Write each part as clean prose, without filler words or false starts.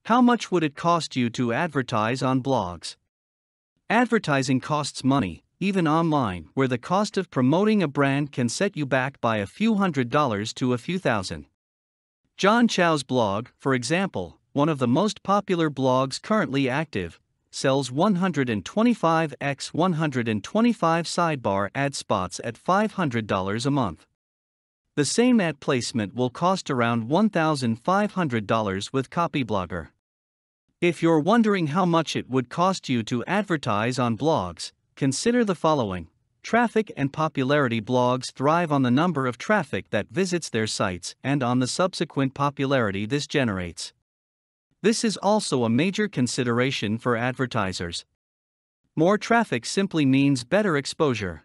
How much would it cost you to advertise on blogs? Advertising costs money, even online, where the cost of promoting a brand can set you back by a few $100s to a few thousand. John Chow's blog, for example, one of the most popular blogs currently active, sells 125x 125 sidebar ad spots at $500 a month. The same ad placement will cost around $1,500 with Copyblogger. If you're wondering how much it would cost you to advertise on blogs, consider the following. Traffic and popularity. Blogs thrive on the number of traffic that visits their sites and on the subsequent popularity this generates. This is also a major consideration for advertisers. More traffic simply means better exposure.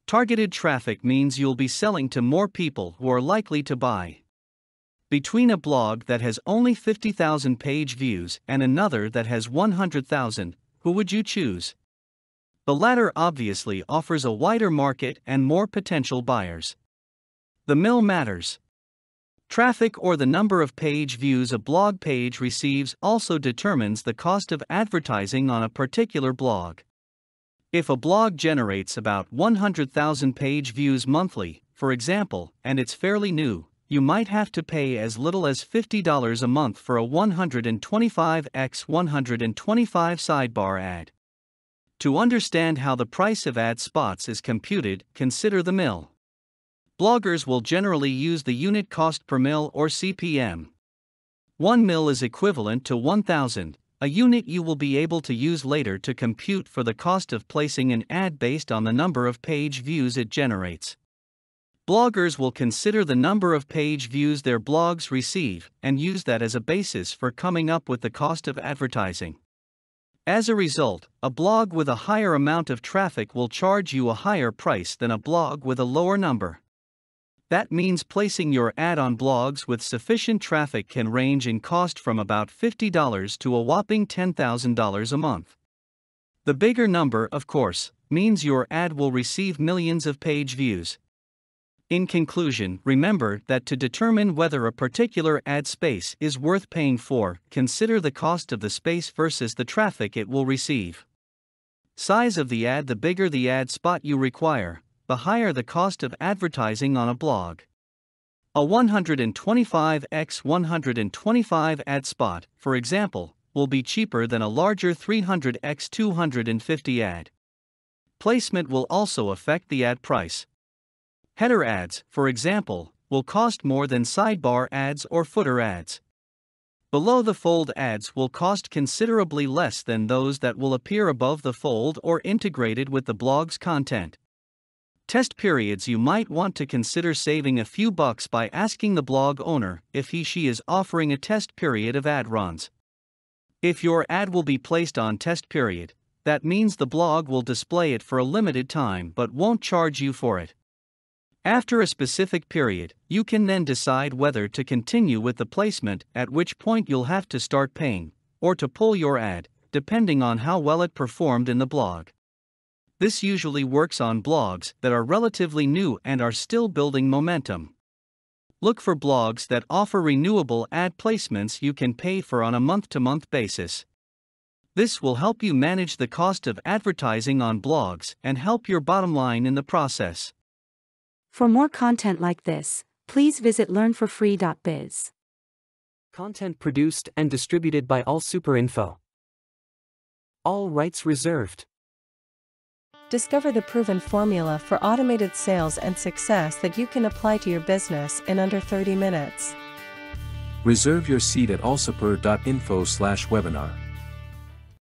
Targeted traffic means you'll be selling to more people who are likely to buy. Between a blog that has only 50,000 page views and another that has 100,000, who would you choose? The latter obviously offers a wider market and more potential buyers. The mill matters. Traffic, or the number of page views a blog page receives, also determines the cost of advertising on a particular blog. If a blog generates about 100,000 page views monthly, for example, and it's fairly new, you might have to pay as little as $50 a month for a 125x 125 sidebar ad. To understand how the price of ad spots is computed, consider the mill. Bloggers will generally use the unit cost per mill, or CPM. 1 mill is equivalent to 1,000, a unit you will be able to use later to compute for the cost of placing an ad based on the number of page views it generates. Bloggers will consider the number of page views their blogs receive and use that as a basis for coming up with the cost of advertising. As a result, a blog with a higher amount of traffic will charge you a higher price than a blog with a lower number. That means placing your ad on blogs with sufficient traffic can range in cost from about $50 to a whopping $10,000 a month. The bigger number, of course, means your ad will receive millions of page views. In conclusion, remember that to determine whether a particular ad space is worth paying for, consider the cost of the space versus the traffic it will receive. Size of the ad. The bigger the ad spot you require, the higher the cost of advertising on a blog. A 125x 125 ad spot, for example, will be cheaper than a larger 300x 250 ad. Placement will also affect the ad price. Header ads, for example, will cost more than sidebar ads or footer ads. Below-the-fold ads will cost considerably less than those that will appear above the fold or integrated with the blog's content. Test periods. You might want to consider saving a few bucks by asking the blog owner if he/she is offering a test period of ad runs. If your ad will be placed on test period, that means the blog will display it for a limited time but won't charge you for it. After a specific period, you can then decide whether to continue with the placement, at which point you'll have to start paying, or to pull your ad, depending on how well it performed in the blog. This usually works on blogs that are relatively new and are still building momentum. Look for blogs that offer renewable ad placements you can pay for on a month-to-month basis. This will help you manage the cost of advertising on blogs and help your bottom line in the process. For more content like this, please visit learnforfree.biz. Content produced and distributed by AllSuperInfo. All rights reserved. Discover the proven formula for automated sales and success that you can apply to your business in under 30 minutes. Reserve your seat at allsuper.info/webinar.